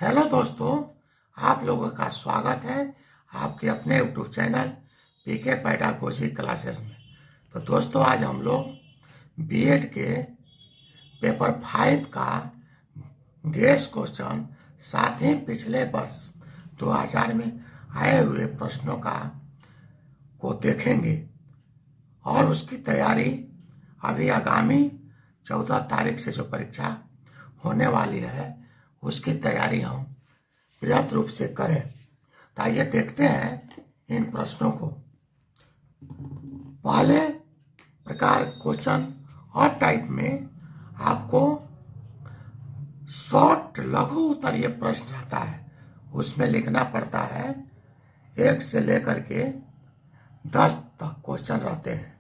Hello दोस्तों, आप लोगों का स्वागत है आपके अपने YouTube channel PK pedagogy classes में। तो दोस्तों, आज हम लोग बीएड के पेपर 5 का गेस क्वेश्चन साथ ही पिछले वर्ष 2000 में आए हुए प्रश्नों को देखेंगे और उसकी तैयारी अभी आगामी 14 तारीख से जो परीक्षा होने वाली है उसकी तैयारी हम बृहद रूप से करें। तो आइए देखते हैं इन प्रश्नों को। पहले प्रकार क्वेश्चन और टाइप में आपको शॉर्ट लघु उत्तरीय प्रश्न रहता है, उसमें लिखना पड़ता है 1 से लेकर के 10 तक क्वेश्चन रहते हैं।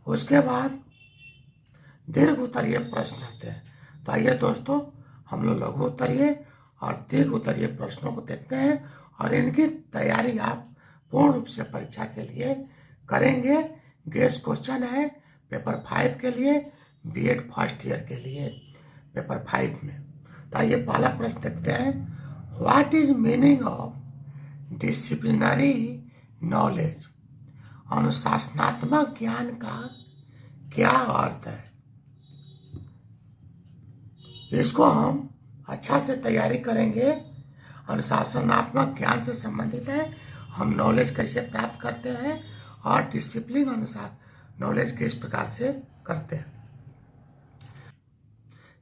उसके बाद दीर्घ उत्तरीय प्रश्न रहते हैं। तो आइए दोस्तों, हम लोग लघु उत्तरीय और दीर्घ उत्तरीय प्रश्नों को देखते हैं और इनकी तैयारी आप पूर्ण रूप से परीक्षा के लिए करेंगे। गेस क्वेश्चन है पेपर 5 के लिए, बीएड फर्स्ट ईयर के लिए पेपर 5 में। तो आइए पहला प्रश्न देखते हैं। What is meaning of disciplinary knowledge? अनुशासनात्मक ज्ञान का क्या अर्थ है? इसको हम अच्छा से तैयारी करेंगे। अनुशासनात्मक ज्ञान से संबंधित है, हम नॉलेज कैसे प्राप्त करते हैं और डिसिप्लिन अनुसार नॉलेज किस प्रकार से करते हैं।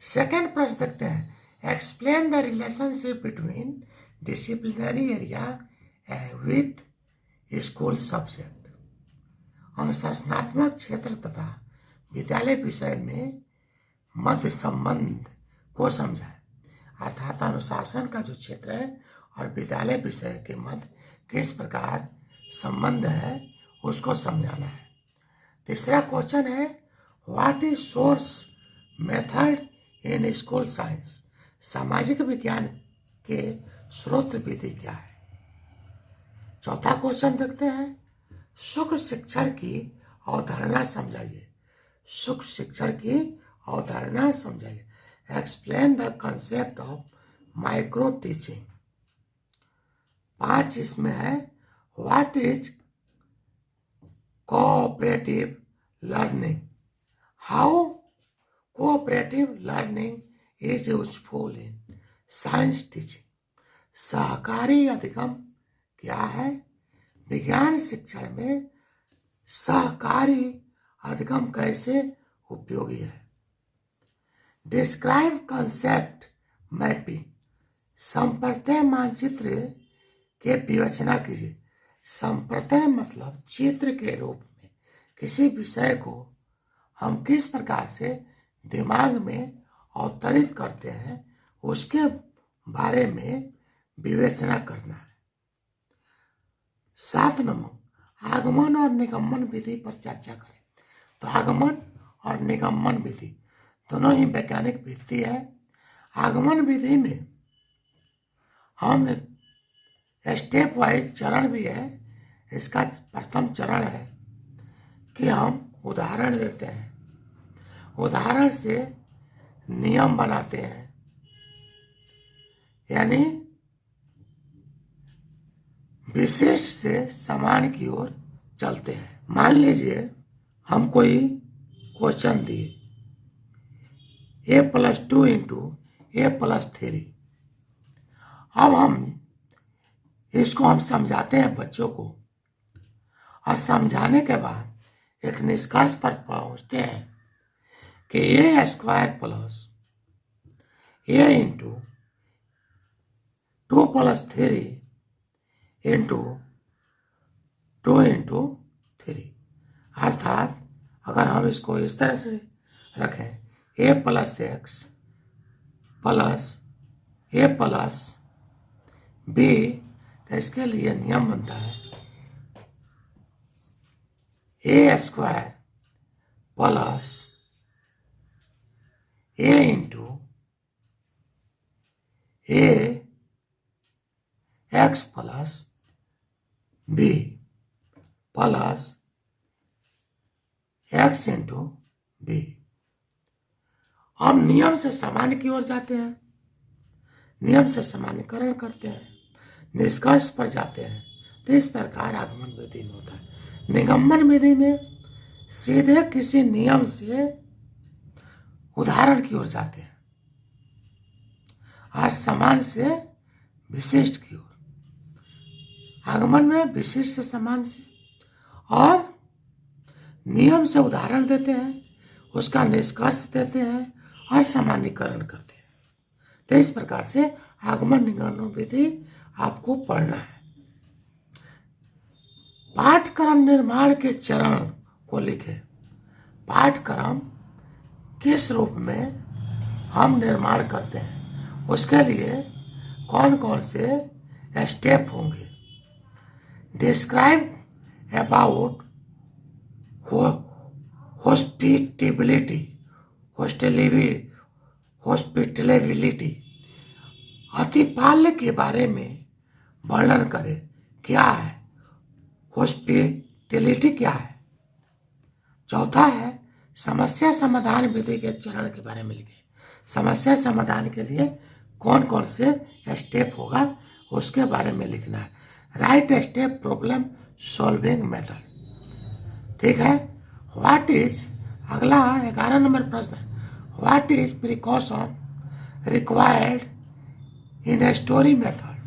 सेकेंड प्रश्न देखते हैं। Explain the relationship between disciplinary area with school subject. अनुशासनात्मक क्षेत्र तथा विद्यालय विषय में मध्य संबंध को समझाएं। अर्थात अनुशासन का जो क्षेत्र है और विद्यालय विषय के मध्य किस प्रकार संबंध है उसको समझाना है। तीसरा क्वेश्चन है। What is source method in school science? सामाजिक विज्ञान के स्रोत विधि क्या है? चौथा क्वेश्चन देखते हैं। सुख शिक्षण की अवधारणा समझाइए। सुख शिक्षण की अवधारणा समझाइए। Explain the concept of micro teaching. 5 इसमें है। What is cooperative learning? How cooperative learning is useful in science teaching. सहकारी अधिगम क्या है? विज्ञान शिक्षण में सहकारी अधिगम कैसे उपयोगी है? Describe concept mapping. संप्रत्यय मानचित्र के विवेचना कीजिए। संप्रत्यय मतलब चित्र के रूप में किसी विषय को हम किस प्रकार से दिमाग में अवतरित करते हैं उसके बारे में विवेचना करना है। 7 नंबर, आगमन और निगमन विधि पर चर्चा करें। तो आगमन और निगमन विधि दोनों ही वैज्ञानिक विधि है। आगमन विधि में हम स्टेप वाइज चरण भी है। इसका प्रथम चरण है कि हम उदाहरण देते हैं, उदाहरण से नियम बनाते हैं, यानी विशेष से समान की ओर चलते हैं। मान लीजिए हम कोई क्वेश्चन दिए a+2 इंटू a+3। अब इसको हम समझाते हैं बच्चों को और समझाने के बाद एक निष्कर्ष पर पहुंचते हैं कि a² + a into 2+3 into 2 into 3। अर्थात अगर हम इसको इस तरह से रखें a+x प्लस a+b, तो इसके लिए नियम बनता है a² plus a into x plus b plus x into b। हम नियम से समान की ओर जाते हैं। नियम से सामान्यकरण करते हैं, निष्कर्ष पर जाते हैं। तो इस प्रकार आगमन विधि में होता है। निगमन विधि में सीधे किसी नियम से उदाहरण की ओर जाते हैं और समान से विशिष्ट की ओर। आगमन में विशिष्ट से समान से और नियम से उदाहरण देते हैं, उसका निष्कर्ष देते हैं और सामान्यीकरण करते हैं। तो इस प्रकार से आगमन निगमन विधि आपको पढ़ना है। पाठ्यक्रम निर्माण के चरण को लिखें। पाठ्यक्रम किस रूप में हम निर्माण करते हैं, उसके लिए कौन कौन से स्टेप होंगे। डिस्क्राइब अबाउट हॉस्पिटलिटी, अतिपाल्य के बारे में वर्णन करें। क्या है हॉस्पिटलिटी, क्या है। चौथा है समस्या समाधान विधि के चरण के बारे में लिखें। समस्या समाधान के लिए कौन कौन से स्टेप होगा उसके बारे में लिखना है। Right step problem solving method. ठीक है। व्हाट इज, अगला 11 नंबर प्रश्न है, what is precaution required in a story method.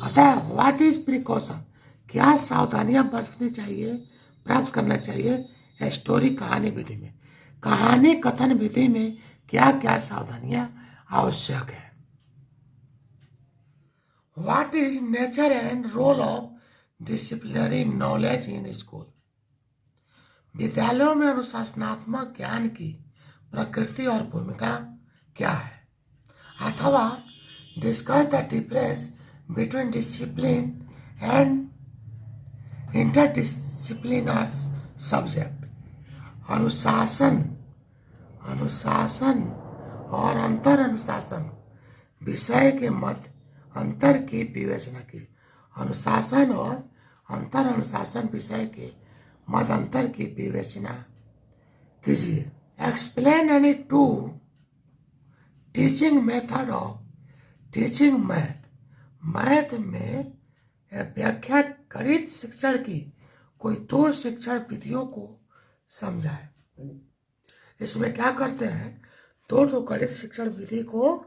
कहता है व्हाट इज प्रिकॉशन, क्या सावधानियां बरतनी चाहिए, प्राप्त करना चाहिए स्टोरी कहानी विधि में। कहानी कथन विधि में क्या क्या सावधानियां आवश्यक है। What is nature and role of disciplinary knowledge in school. विद्यालयों में अनुशासनात्मक ज्ञान की प्रकृति और भूमिका क्या है। अथवा discuss the difference between discipline and interdisciplinary subject. अनुशासन और अंतर अनुशासन विषय के मध्य अंतर की विवेचना कीजिए। अनुशासन और अंतर अनुशासन विषय के मध्य अंतर की विवेचना कीजिए। Explain any two teaching method of teaching math. Math में व्याख्या गणित शिक्षण की कोई दो शिक्षण विधियों को समझाए। इसमें क्या करते हैं, दो गणित शिक्षण विधि को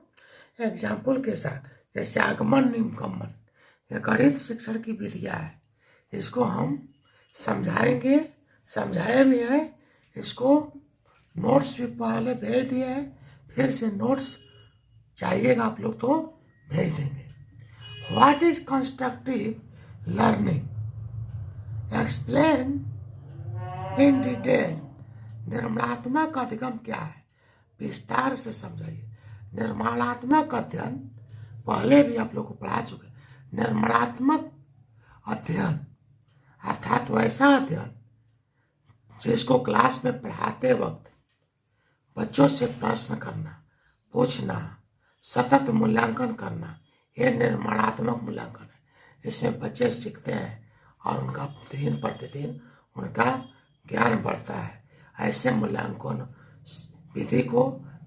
एग्जाम्पल के साथ, जैसे आगमन निगमन, यह गणित शिक्षण की विधियां है, इसको हम समझाएंगे, समझाए भी है। इसको नोट्स भी पहले भेज दिए हैं, फिर से नोट्स चाहिएगा आप लोग तो भेज देंगे। What is constructive learning, explain in detail. निर्माणात्मक अधिगम क्या है, विस्तार से समझाइए। निर्माणात्मक अध्ययन पहले भी आप लोग को पढ़ा चुके। निर्माणात्मक अध्ययन अर्थात वैसा अध्ययन जिसको क्लास में पढ़ाते वक्त बच्चों से प्रश्न करना, पूछना, सतत मूल्यांकन करना, यह निर्माणात्मक मूल्यांकन है। इसमें बच्चे सीखते हैं और उनका दिन प्रतिदिन उनका ज्ञान बढ़ता है। ऐसे मूल्यांकन विधि को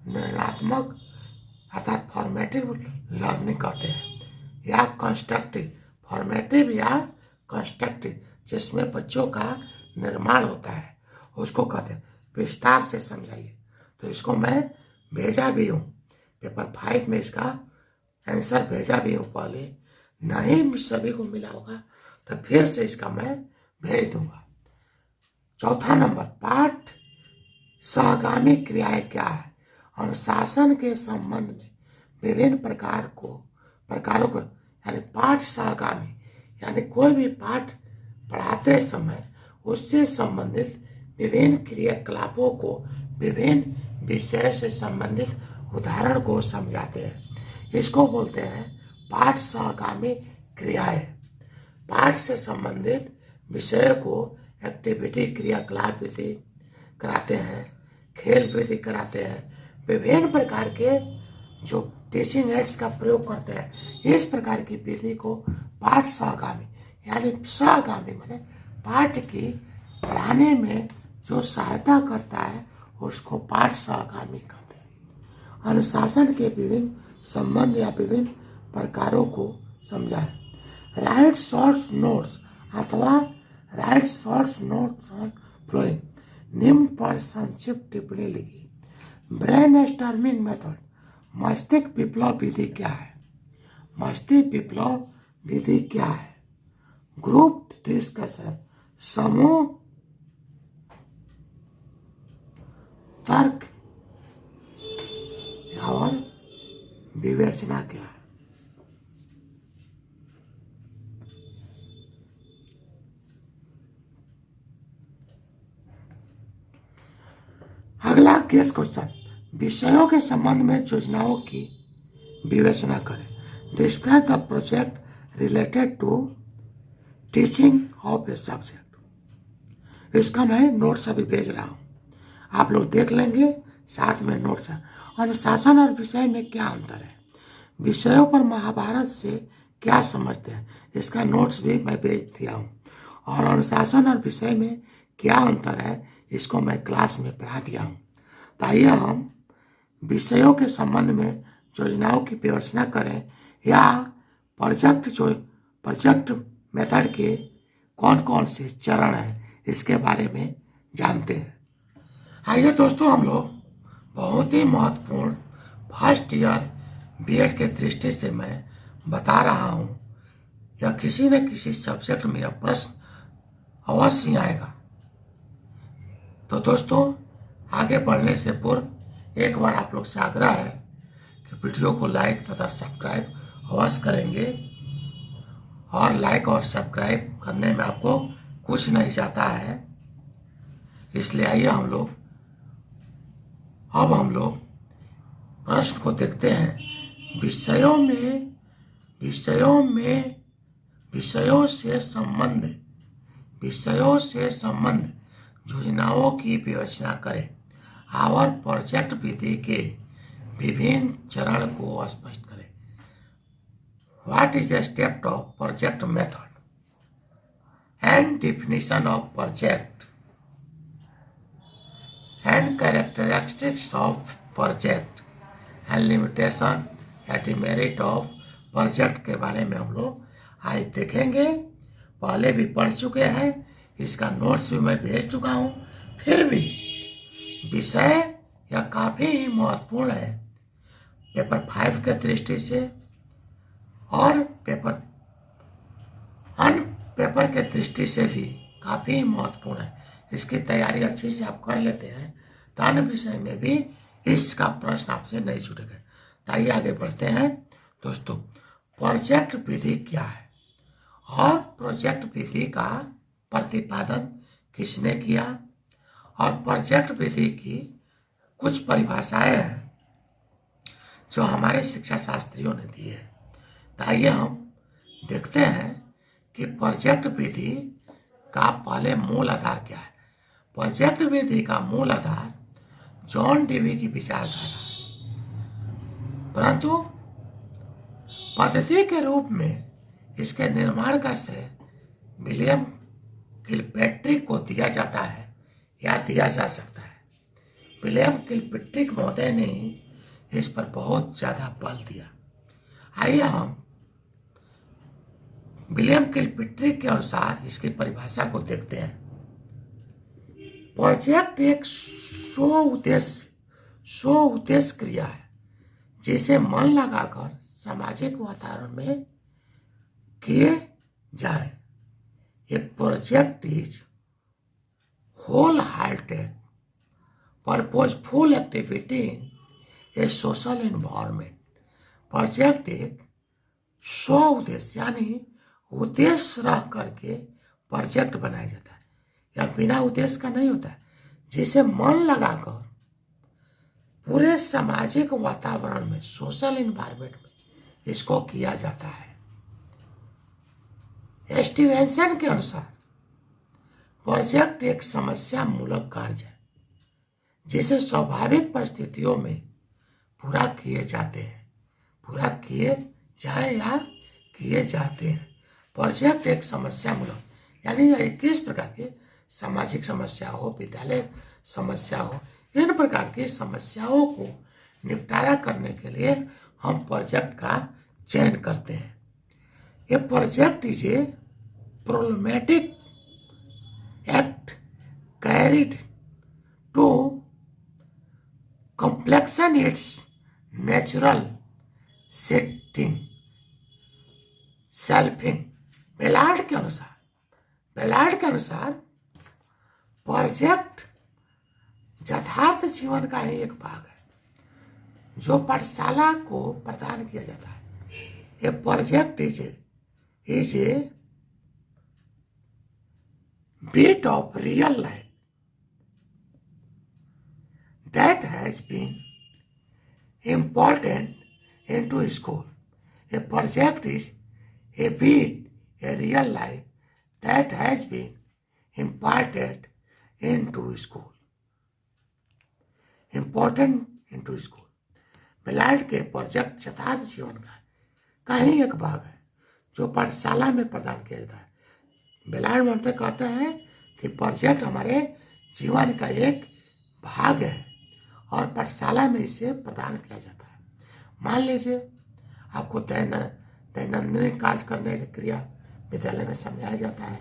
निर्माणात्मक अर्थात फॉर्मेटिव लर्निंग कहते हैं, या कंस्ट्रक्टिव। फॉर्मेटिव या कंस्ट्रक्टिव जिसमें बच्चों का निर्माण होता है उसको कहते हैं। विस्तार से समझाइए। तो इसको मैं भेजा भी हूँ, पेपर 5 में इसका आंसर भेजा भी हूँ पहले, नहीं सभी को मिला होगा तो फिर से इसका मैं भेज दूंगा। चौथा नंबर, पाठ सहगामी क्रियाएं क्या है। अनुशासन के संबंध में विभिन्न प्रकारों को यानी पाठ सहगामी यानी कोई भी पाठ पढ़ाते समय उससे संबंधित विभिन्न क्रियाकलापों को विभिन्न विषय से संबंधित उदाहरण को समझाते हैं। इसको बोलते हैं पाठ सहगामी क्रियाएं। पाठ से संबंधित विषय को एक्टिविटी क्रियाकलाप विधि कराते हैं, खेल विधि कराते हैं, विभिन्न प्रकार के जो टीचिंग एड्स का प्रयोग करते हैं। इस प्रकार की विधि को पाठ सहगामी यानी सहगामी माने पाठ की पढ़ाने में जो सहायता करता है उसको पाठ सहगामी कहते हैं। अनुशासन के विभिन्न संबंध या विभिन्न प्रकारों को समझाएं। राइट शॉर्ट नोट्स अथवा write short notes on following. निम्न पर संक्षिप्त टिप्पणी लिखी। Brainstorming method. मस्तिष्क विप्लव विधि क्या है? मस्तिष्क विप्लव विधि क्या है? Group discussion. समूह तर्क और विवेचना क्या है? अगला केस क्वेश्चन। विषयों के संबंध में योजनाओं की विवेचना करें। Describe the project related to teaching of a subject. इसका मैं नोट्स अभी भेज रहा हूँ, आप लोग देख लेंगे, साथ में नोट्स है। अनुशासन और विषय में क्या अंतर है? विषयों पर महाभारत से क्या समझते हैं, इसका नोट्स भी मैं भेज दिया हूँ। और अनुशासन और विषय में क्या अंतर है, इसको मैं क्लास में पढ़ा दिया हूँ। तो आइए हम विषयों के संबंध में योजनाओं की विवेचना करें या प्रोजेक्ट मेथड के कौन कौन से चरण हैं, इसके बारे में जानते हैं। आइए दोस्तों, हम लोग बहुत ही महत्वपूर्ण फर्स्ट ईयर बीएड के दृष्टि से मैं बता रहा हूँ, या किसी न किसी सब्जेक्ट में यह प्रश्न अवश्य आएगा। तो दोस्तों, आगे बढ़ने से पूर्व एक बार आप लोग से आग्रह है कि वीडियो को लाइक तथा सब्सक्राइब अवश्य करेंगे, और लाइक और सब्सक्राइब करने में आपको कुछ नहीं जाता है। इसलिए आइए हम लोग प्रश्न को देखते हैं। विषयों से संबंध योजनाओं की विवेचना करें और प्रोजेक्ट विधि के विभिन्न चरण को स्पष्ट करें। What is the step of project method and definition of project and characteristics of project and limitation and merit of project के बारे में हम लोग आज देखेंगे। पहले भी पढ़ चुके हैं, इसका नोट्स भी मैं भेज चुका हूँ। फिर भी विषय यह काफ़ी ही महत्वपूर्ण है, पेपर 5 के दृष्टि से और पेपर के दृष्टि से भी काफ़ी महत्वपूर्ण है। इसकी तैयारी अच्छी से आप कर लेते हैं तो अन्य विषय में भी इसका प्रश्न आपसे नहीं छूटेगा। तो आइए आगे बढ़ते हैं। दोस्तों, प्रोजेक्ट विधि क्या है और प्रोजेक्ट विधि का प्रतिपादन किसने किया, और प्रोजेक्ट विधि की कुछ परिभाषाएं हैं जो हमारे शिक्षा शास्त्रियों ने दी है। तो आइए हम देखते हैं कि प्रोजेक्ट विधि का पहले मूल आधार क्या है। प्रोजेक्ट विधि का मूल आधार जॉन डेवी की विचारधारा है, परंतु पद्धति के रूप में इसके निर्माण का श्रेय विलियम किलपैट्रिक को दिया जाता है या दिया जा सकता है। विलियम किलपैट्रिक महोदय ने इस पर बहुत ज्यादा बल दिया। आइए हम विलियम किलपैट्रिक के अनुसार इसकी परिभाषा को देखते हैं। प्रोजेक्ट एक स्व उद्देश्य क्रिया है जिसे मन लगाकर सामाजिक वातावरण में किए जाए। A project is whole hearted purposeful activity in a social environment. Project एक स्व उद्देश्य यानी उद्देश्य रह करके प्रोजेक्ट बनाया जाता है, या बिना उद्देश्य का नहीं होता है, जिसे मन लगाकर पूरे सामाजिक वातावरण में, सोशल एनवायरनमेंट में इसको किया जाता है। स्टीवेंसन के अनुसार प्रोजेक्ट एक समस्या मूलक कार्य है जिसे स्वाभाविक परिस्थितियों में पूरा किए जाते हैं। प्रोजेक्ट एक समस्या मूलक यानी यह किस प्रकार की सामाजिक समस्या हो, विद्यालय समस्या हो, इन प्रकार की समस्याओं को निपटारा करने के लिए हम प्रोजेक्ट का चयन करते हैं। ये project is a problematic act carried to completion its natural setting सेल्फिंग। बेलार्ड के अनुसार प्रोजेक्ट यथार्थ जीवन का ही एक भाग है जो पाठशाला को प्रदान किया जाता है। ये project is a bit of real life that has been important into school. A project is a bit, a real life that has been imparted into school. Important into school. Ballard के project यथार्थ जीवन का ही एक भाग है जो पाठशाला में प्रदान किया जाता है। बेलार्ड मते कहते हैं कि प्रोजेक्ट हमारे जीवन का एक भाग है और पाठशाला में इसे प्रदान किया जाता है। मान लीजिए आपको दैनंदिन कार्य करने की क्रिया विद्यालय में समझाया जाता है।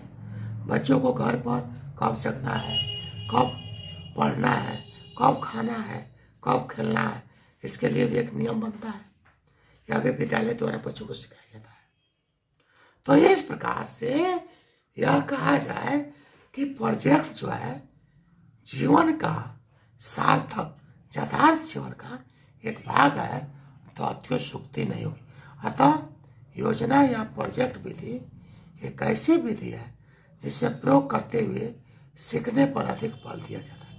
बच्चों को घर पर कब जगना है, कब पढ़ना है, कब खाना है, कब खेलना है, इसके लिए भी एक नियम बनता है या भी विद्यालय द्वारा बच्चों को सिखाया जाता है। तो इस प्रकार से यह कहा जाए कि प्रोजेक्ट जो है जीवन का सार्थक यथार्थ जीवन का एक भाग है तो अत्युक्ति नहीं होगी। अतः योजना या प्रोजेक्ट विधि एक ऐसी विधि है जिसे प्रयोग करते हुए सीखने पर अधिक बल दिया जाता है।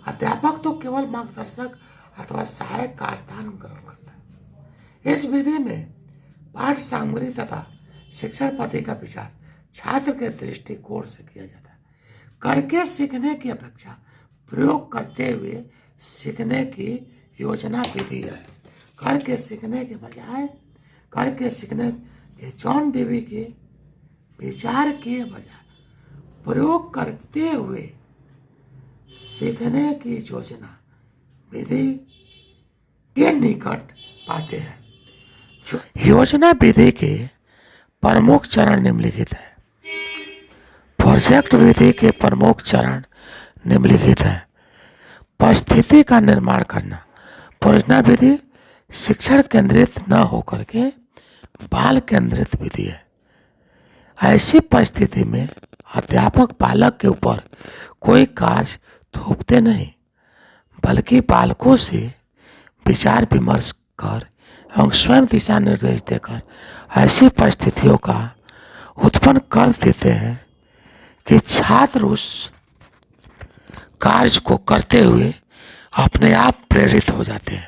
अध्यापक तो केवल मार्गदर्शक अथवा सहायक का स्थान ग्रहण करता है। इस विधि में पाठ सामग्री तथा शिक्षण पद्धति का विचार छात्र के दृष्टिकोण से किया जाता है। करके सीखने की अपेक्षा प्रयोग करते हुए सीखने की योजना विधि है। करके सीखने के बजाय करके सीखने के जॉन डेवी के विचार के बजाय प्रयोग करते हुए सीखने की योजना विधि के निकट पाते हैं। जो योजना विधि के प्रमुख चरण निम्नलिखित है। प्रोजेक्ट विधि के प्रमुख चरण निम्नलिखित है। परिस्थिति का निर्माण करना। परियोजना विधि शिक्षण केंद्रित न होकर के बाल केंद्रित विधि है। ऐसी परिस्थिति में अध्यापक बालक के ऊपर कोई कार्य थोपते नहीं बल्कि बालकों से विचार विमर्श कर एवं स्वयं दिशा निर्देश देकर ऐसी परिस्थितियों का उत्पन्न कर देते हैं कि छात्र उस कार्य को करते हुए अपने आप प्रेरित हो जाते हैं।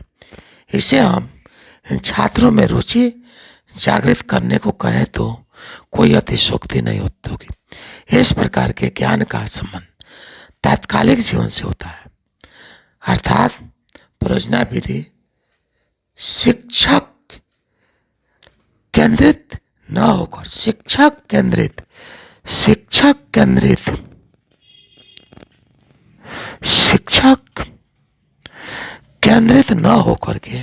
इसे हम छात्रों में रुचि जागृत करने को कहें तो कोई अतिशयोक्ति नहीं होगी। इस प्रकार के ज्ञान का संबंध तात्कालिक जीवन से होता है, अर्थात परियोजना विधि शिक्षक केंद्रित न होकर शिक्षक केंद्रित न होकर के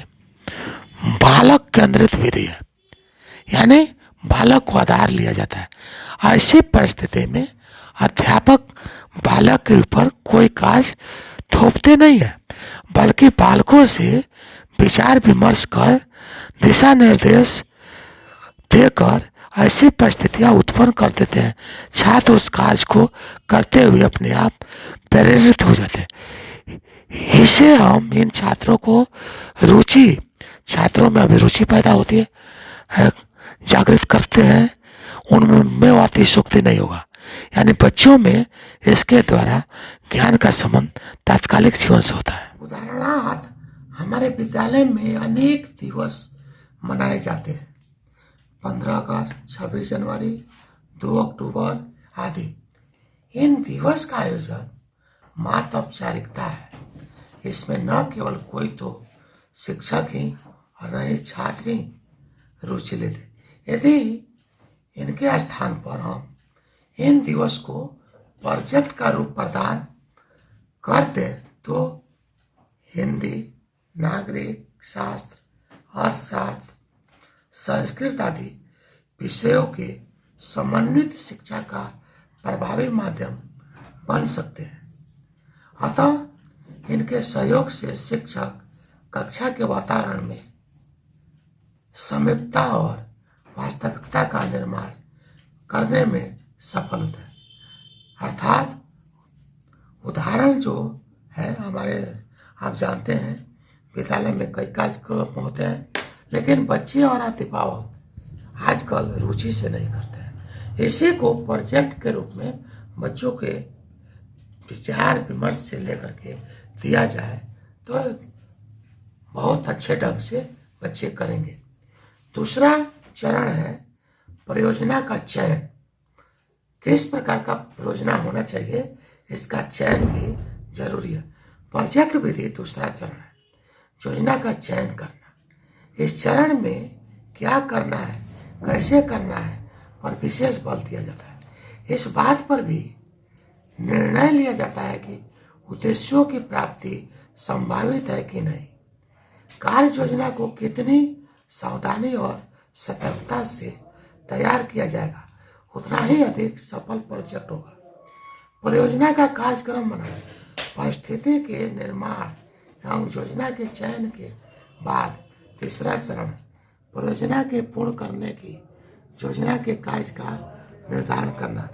बालक केंद्रित विधि है, यानी बालक को आधार लिया जाता है। ऐसी परिस्थिति में अध्यापक बालक के ऊपर कोई कार्य थोपते नहीं है बल्कि बालकों से विचार विमर्श कर दिशा निर्देश देकर ऐसी परिस्थितियां उत्पन्न कर देते हैं। छात्र उस कार्य को करते हुए अपने आप प्रेरित हो जाते हैं। इसे हम इन छात्रों को छात्रों में अभिरुचि पैदा होती है, जागृत करते हैं, उनमें अतिशयोक्ति नहीं होगा। यानी बच्चों में इसके द्वारा ज्ञान का संबंध तात्कालिक जीवन से होता है। उदाहरणार्थ हमारे विद्यालय में अनेक दिवस मनाए जाते हैं। 15 अगस्त, 26 जनवरी, 2 अक्टूबर आदि। इन दिवस का आयोजन मात्र औपचारिकता है। इसमें न केवल कोई तो शिक्षक ही और न ही छात्र ही रुचि लेते। यदि इनके स्थान पर हम इन दिवस को प्रोजेक्ट का रूप प्रदान कर दें तो हिंदी, नागरिक शास्त्र, और साथ संस्कृत आदि विषयों के समन्वित शिक्षा का प्रभावी माध्यम बन सकते हैं। अतः इनके सहयोग से शिक्षक कक्षा के वातावरण में समीपता और वास्तविकता का निर्माण करने में सफल होता है। अर्थात उदाहरण जो है हमारे, आप जानते हैं विद्यालय में कई कार्यक्रम होते हैं, लेकिन बच्चे और अध्यापक आजकल रुचि से नहीं करते हैं। इसी को प्रोजेक्ट के रूप में बच्चों के विचार विमर्श से लेकर के दिया जाए तो बहुत अच्छे ढंग से बच्चे करेंगे। दूसरा चरण है परियोजना का चयन। किस प्रकार का परियोजना होना चाहिए, इसका चयन भी जरूरी है। प्रोजेक्ट विधि दूसरा चरण है, योजना का चयन करना। इस चरण में क्या करना है, कैसे करना है और विशेष बल दिया जाता है। इस बात पर भी निर्णय लिया जाता है कि उद्देश्यों की प्राप्ति संभावित है कि नहीं। कार्य योजना को कितनी सावधानी और सतर्कता से तैयार किया जाएगा, उतना ही अधिक सफल प्रोजेक्ट होगा। परियोजना का कार्यक्रम बनाना। परिस्थिति के निर्माण एवं योजना के चयन के बाद तीसरा चरण है परियोजना के पूर्ण करने की योजना के कार्य का निर्धारण करना।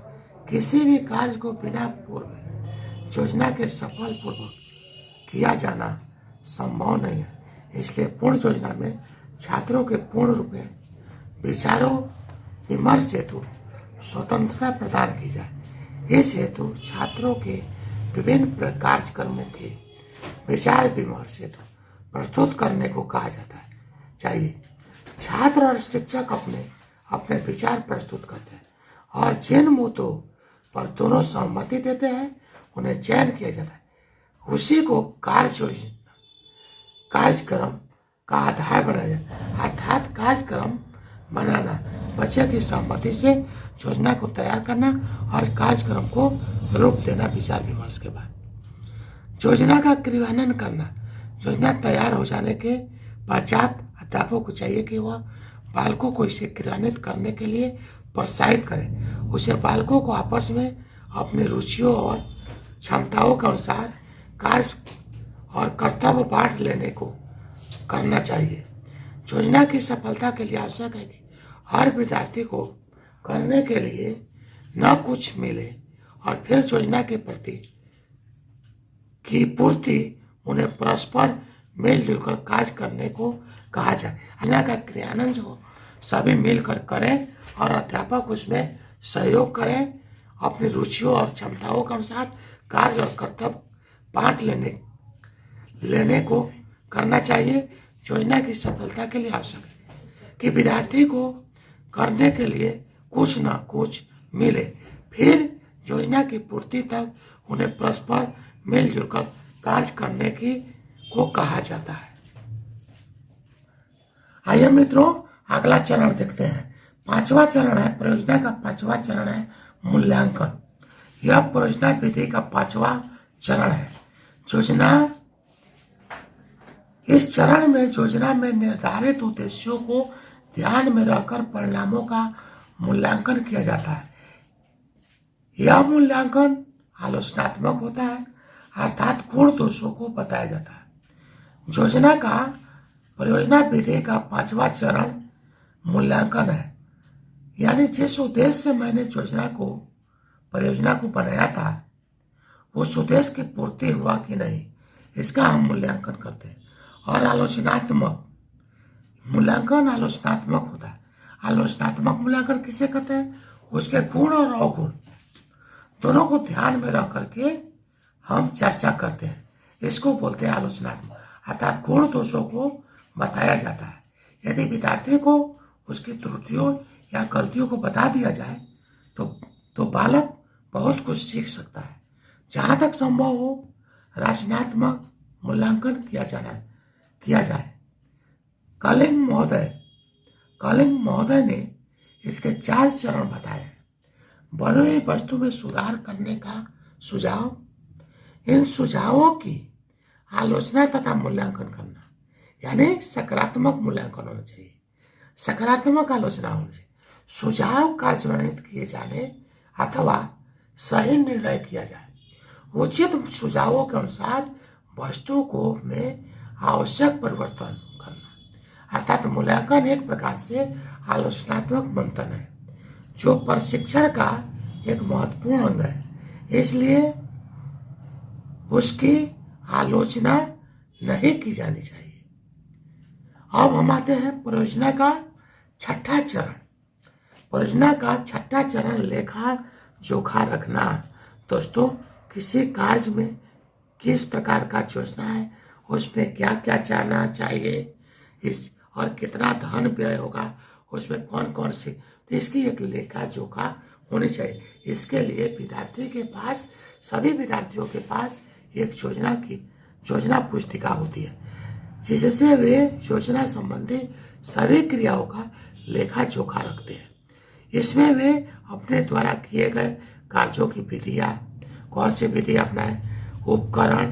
किसी भी कार्य को बिना पूर्व योजना के सफल पूर्वक किया जाना संभव नहीं है। इसलिए पूर्ण योजना में छात्रों के पूर्ण रूप में विचारों विमर्श हेतु स्वतंत्रता प्रदान की जाए। इस हेतु छात्रों के विभिन्न कार्यक्रमों के विचार विमर्श हेतु प्रस्तुत करने को कहा जाता है चाहिए। छात्र और शिक्षक अपने अपने विचार प्रस्तुत करते हैं और जिन मुद्दों पर दोनों सहमति देते हैं उन्हें चयन किया जाता है। उसी को कार्यक्रम का आधार बनाया जाता है। अर्थात कार्यक्रम बनाना, बच्चे की सहमति से योजना को तैयार करना और कार्यक्रम को रूप देना विचार विमर्श के बाद। योजना का क्रियान्वयन करना। योजना तैयार हो जाने के पश्चात अध्यापकों को चाहिए कि वह बालकों को इसे क्रियान्वित करने के लिए प्रोत्साहित करें। उसे बालकों को आपस में अपनी रुचियों और क्षमताओं के अनुसार कार्य और कर्तव्य बांट लेने को करना चाहिए। योजना की सफलता के लिए आवश्यक है कि हर विद्यार्थी को करने के लिए न कुछ मिले और फिर योजना के प्रति की पूर्ति उन्हें परस्पर मिलजुल कर कार्य करने को कहा जाए। योजना का क्रियान्वयन जो सभी मिलकर करें और अध्यापक उसमें सहयोग करें। अपनी रुचियों और क्षमताओं के अनुसार कार्य और कर्तव्य बांट लेने को करना चाहिए। योजना की सफलता के लिए आवश्यक है कि विद्यार्थी को करने के लिए कुछ न कुछ मिले, फिर योजना की पूर्ति तक उन्हें परस्पर मिलजुल कर कार्य करने को कहा जाता है। आइए मित्रों, अगला चरण देखते हैं। पांचवा चरण है परियोजना का पांचवा चरण है मूल्यांकन। यह परियोजना विधि का पांचवा चरण है। इस चरण में योजना में निर्धारित उद्देश्यों को ध्यान में रखकर परिणामों का मूल्यांकन किया जाता है। यह मूल्यांकन आलोचनात्मक होता है, अर्थात गुण दोषों को बताया जाता है। परियोजना विधि का पांचवा चरण मूल्यांकन है, यानी जिस उद्देश्य से मैंने परियोजना को बनाया था उस उद्देश्य की पूर्ति हुआ कि नहीं, इसका हम मूल्यांकन करते हैं। और आलोचनात्मक मूल्यांकन आलोचनात्मक होता है। आलोचनात्मक मूल्यांकन किसे कहते हैं? उसके गुण और अवगुण दोनों को ध्यान में रख करके हम चर्चा करते हैं, इसको बोलते हैं आलोचनात्मक। अर्थात गुण दोषों को बताया जाता है। यदि विद्यार्थी को उसकी त्रुटियों या गलतियों को बता दिया जाए तो बालक बहुत कुछ सीख सकता है। जहाँ तक संभव हो रचनात्मक मूल्यांकन किया जाए। कलिंग महोदय ने इसके 4 चरण बताए हैं। बनी हुई वस्तु में सुधार करने का सुझाव, इन सुझावों की आलोचना तथा मूल्यांकन करना, यानी सकारात्मक मूल्यांकन होना चाहिए, सकारात्मक आलोचना होनी चाहिए, सुझाव कार्यान्वित किए जाने अथवा सही निर्णय किया जाए, उचित सुझावों के अनुसार वस्तु को में आवश्यक परिवर्तन करना। अर्थात मूल्यांकन एक प्रकार से आलोचनात्मक मंथन है जो प्रशिक्षण का एक महत्वपूर्ण अंग है, इसलिए उसकी आलोचना नहीं की जानी चाहिए। अब हम आते हैं परियोजना का छठा चरण। परियोजना का छठा चरण लेखा जोखा रखना। दोस्तों, किसी कार्य में किस प्रकार का योजना है, उसमें क्या क्या चाहना चाहिए, इस और कितना धन व्यय होगा, उसमें कौन कौन सी, तो इसकी एक लेखा जोखा होनी चाहिए। इसके लिए विद्यार्थी के पास, सभी विद्यार्थियों के पास एक योजना पुस्तिका होती है जिससे वे योजना संबंधी सभी क्रियाओं का लेखा जोखा रखते हैं। इसमें वे अपने द्वारा किए गए कार्यों की विधियाँ, कौन सी विधि अपनाएं, उपकरण,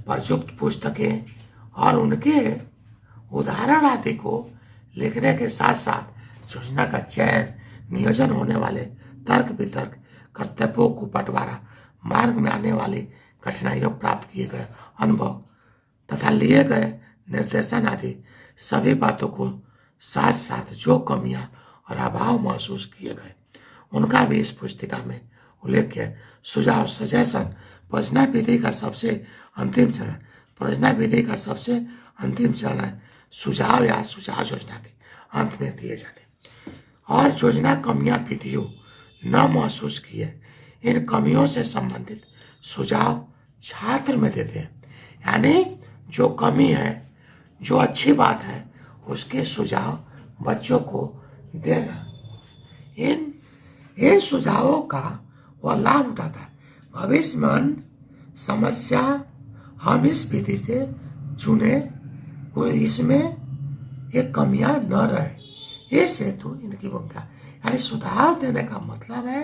प्रयुक्त पुस्तकें और उनके उदाहरण आदि को लिखने के साथ साथ योजना का चयन, नियोजन होने वाले तर्क वितर्क, कर्तव्यों को बंटवारा, मार्ग में आने वाली कठिनाइयों, प्राप्त किए गए अनुभव तथा लिए गए निर्देशन आदि सभी बातों को साथ साथ जो कमियां और अभाव महसूस किए गए उनका भी इस पुस्तिका में उल्लेख है। सुझाव, सजेशन, परियोजना विधि का सबसे अंतिम चरण। परियोजना विधि का सबसे अंतिम चरण सुझाव या सुझाव योजना के अंत में दिए जाते हैं। और योजना कमियां विधियों न महसूस किए, इन कमियों से संबंधित सुझाव छात्र में देते हैं। यानी जो कमी है, जो अच्छी बात है, उसके सुझाव बच्चों को देना। इन सुझावों का वह लाभ उठाता है। भविष्य में समस्या हम इस विधि से चुने वो इसमें एक कमियां न रहे, इस हेतु इनकी भूमिका। यानी सुझाव देने का मतलब है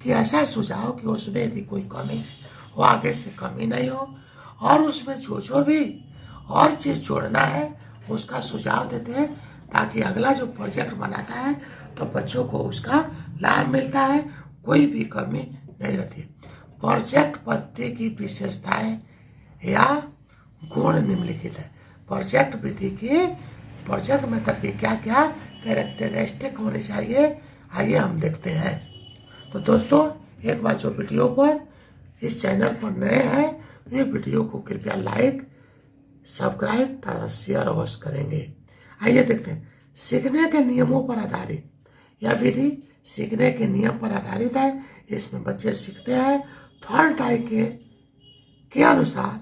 कि ऐसा सुझाव कि उसमें यदि कोई कमी है वो आगे से कमी नहीं हो, और उसमें जो भी और चीज़ जोड़ना है उसका सुझाव देते हैं ताकि अगला जो प्रोजेक्ट बनाता है तो बच्चों को उसका लाभ मिलता है, कोई भी कमी नहीं रहती। प्रोजेक्ट पद्धति की विशेषताएं या गुण निम्नलिखित है। प्रोजेक्ट विधि की, प्रोजेक्ट मेथड की क्या क्या कैरेक्टरिस्टिक होनी चाहिए, आइए हम देखते हैं। तो दोस्तों, एक बार जो वीडियो पर इस चैनल पर नए हैं तो ये वीडियो को कृपया लाइक, सब्सक्राइब तथा शेयर अवश्य करेंगे। आइए देखते हैं। सीखने के नियमों पर आधारित यह विधि सीखने के नियम पर आधारित है। इसमें बच्चे सीखते हैं थर्ड टाइप के अनुसार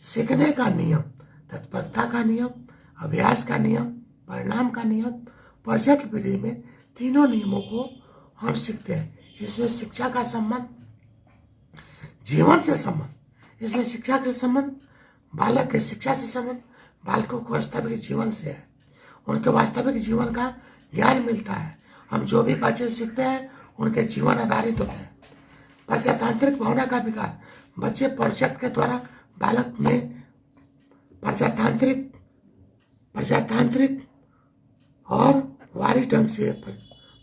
सीखने का नियम, तत्परता का नियम, अभ्यास का नियम, परिणाम का नियम। प्रोजेक्ट विधि में तीनों नियमों को हम सीखते हैं। इसमें शिक्षा का संबंध, जीवन से संबंध, इसमें शिक्षा से संबंध, बालक के शिक्षा से संबंध, बालकों को वास्तविक जीवन से है, उनके वास्तविक जीवन का ज्ञान मिलता है। हम जो भी बच्चे सीखते हैं उनके जीवन आधारित होते हैं। प्रजातांत्रिक भावना का विकास, बच्चे प्रोजेक्ट के द्वारा बालक में प्रजातांत्रिक और वारी ढंग से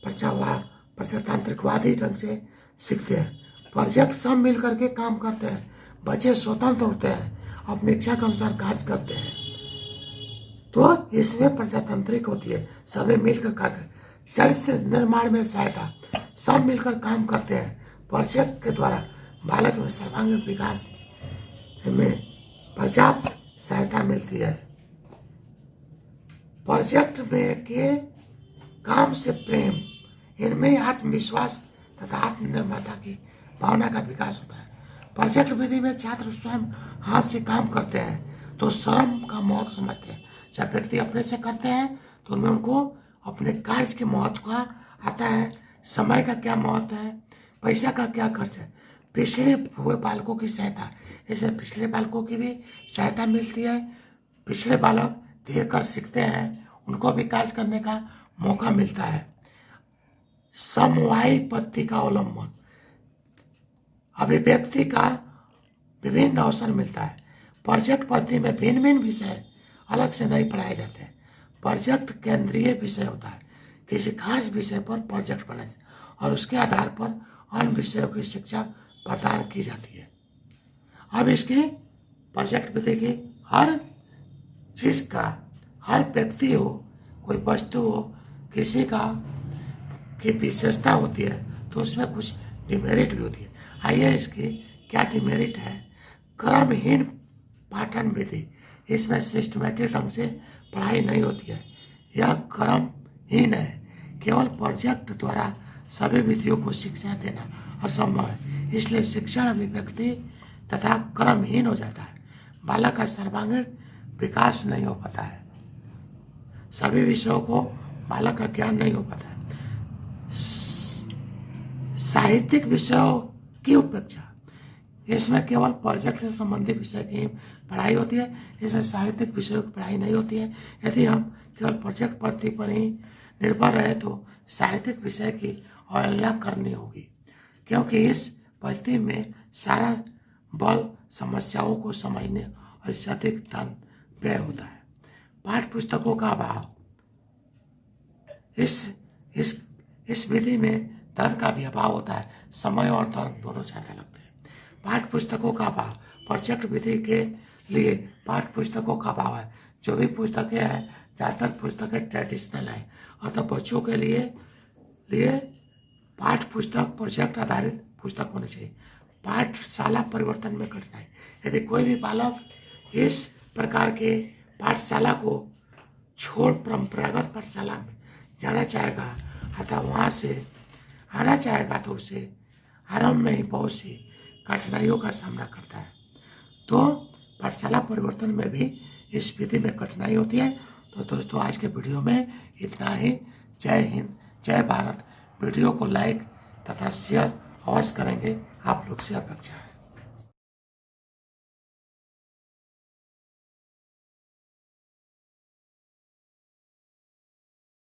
प्रजातांत्रिकवादी ढंग से सीखते हैं। प्रोजेक्ट सब मिल करके काम करते हैं, बच्चे स्वतंत्र होते हैं, अपनी इच्छा के अनुसार कार्य करते हैं, तो इसमें प्रजातांत्रिक होती है, सभी मिलकर कार्य। चरित्र निर्माण में सहायता, सब मिलकर काम करते हैं। प्रोजेक्ट के द्वारा बालक में सर्वांगीण विकास में पर्याप्त सहायता मिलती है। प्रोजेक्ट में के काम से प्रेम, इनमें आत्मविश्वास तथा आत्मनिर्भरता की भावना का विकास होता है। प्रोजेक्ट विधि में छात्र स्वयं हाथ से काम करते हैं तो श्रम का महत्व समझते हैं। जब व्यक्ति अपने से करते हैं तो उनमें उनको अपने कार्य के महत्व का आता है, समय का क्या महत्व है, पैसा का क्या खर्च है। पिछड़े हुए बालकों की सहायता, जैसे पिछले बालकों की भी सहायता मिलती है। पिछले बालक देख कर सीखते हैं, उनको भी कार्य करने का मौका मिलता है। समवायी पद्धति का अवलंबन, अभिव्यक्ति का विभिन्न अवसर मिलता है। प्रोजेक्ट पद्धति में भिन्न भिन्न विषय अलग से नहीं पढ़ाए जाते हैं। प्रोजेक्ट केंद्रीय विषय होता है, किसी खास विषय पर प्रोजेक्ट बनाए और उसके आधार पर अन्य विषयों की शिक्षा प्रदान की जाती है। अब इसकी प्रोजेक्ट विधि की हर चीज का, हर व्यक्ति हो, कोई वस्तु हो, किसी का की विशेषता होती है तो उसमें कुछ डिमेरिट भी होती है। आइए इसकी क्या डिमेरिट है। क्रमहीन पाठन विधि, इसमें सिस्टमेटिक ढंग से पढ़ाई नहीं होती है, यह क्रमहीन है। केवल प्रोजेक्ट द्वारा सभी विधियों को शिक्षा देना असंभव है, इसलिए शिक्षण अभिव्यक्ति तथा क्रमहीन हो जाता है। बालक का सर्वांगीण विकास नहीं हो पाता है, सभी विषयों को बालक का ज्ञान नहीं हो पाता है। साहित्यिक विषयों की उपेक्षा, इसमें केवल प्रोजेक्ट से संबंधित विषय की पढ़ाई होती है, इसमें साहित्यिक विषयों की पढ़ाई नहीं होती है। यदि हम केवल प्रोजेक्ट पद्धति पर ही निर्भर रहे तो साहित्यिक विषय की अवहेलना करनी होगी, क्योंकि इस पद्धति में सारा बल समस्याओं को समझने और इससे अधिक धन व्यय होता है। पाठ्य पुस्तकों का अभाव, इस विधि में धन का भी अभाव होता है, समय और धन दोनों ज्यादा लगते हैं। पाठ्य पुस्तकों का अभाव, प्रोजेक्ट विधि के लिए पाठ्य पुस्तकों का अभाव है। जो भी पुस्तकें हैं ज़्यादातर पुस्तकें ट्रेडिशनल हैं, अतः बच्चों के लिए पाठ्य पुस्तक प्रोजेक्ट आधारित पुस्तक होनी चाहिए। पाठशाला परिवर्तन में कठिनाई, यदि कोई भी बालक इस प्रकार के पाठशाला को छोड़ परंपरागत पाठशाला में जाना चाहेगा अथवा वहाँ से आना चाहेगा तो उसे आरंभ में ही बहुत सी कठिनाइयों का सामना करता है। तो पाठशाला परिवर्तन में भी इस विधि में कठिनाई होती है। तो दोस्तों आज के वीडियो में इतना ही। जय हिंद, जय भारत। वीडियो को लाइक तथा शेयर अवश्य करेंगे, आप लोग से अपेक्षा है।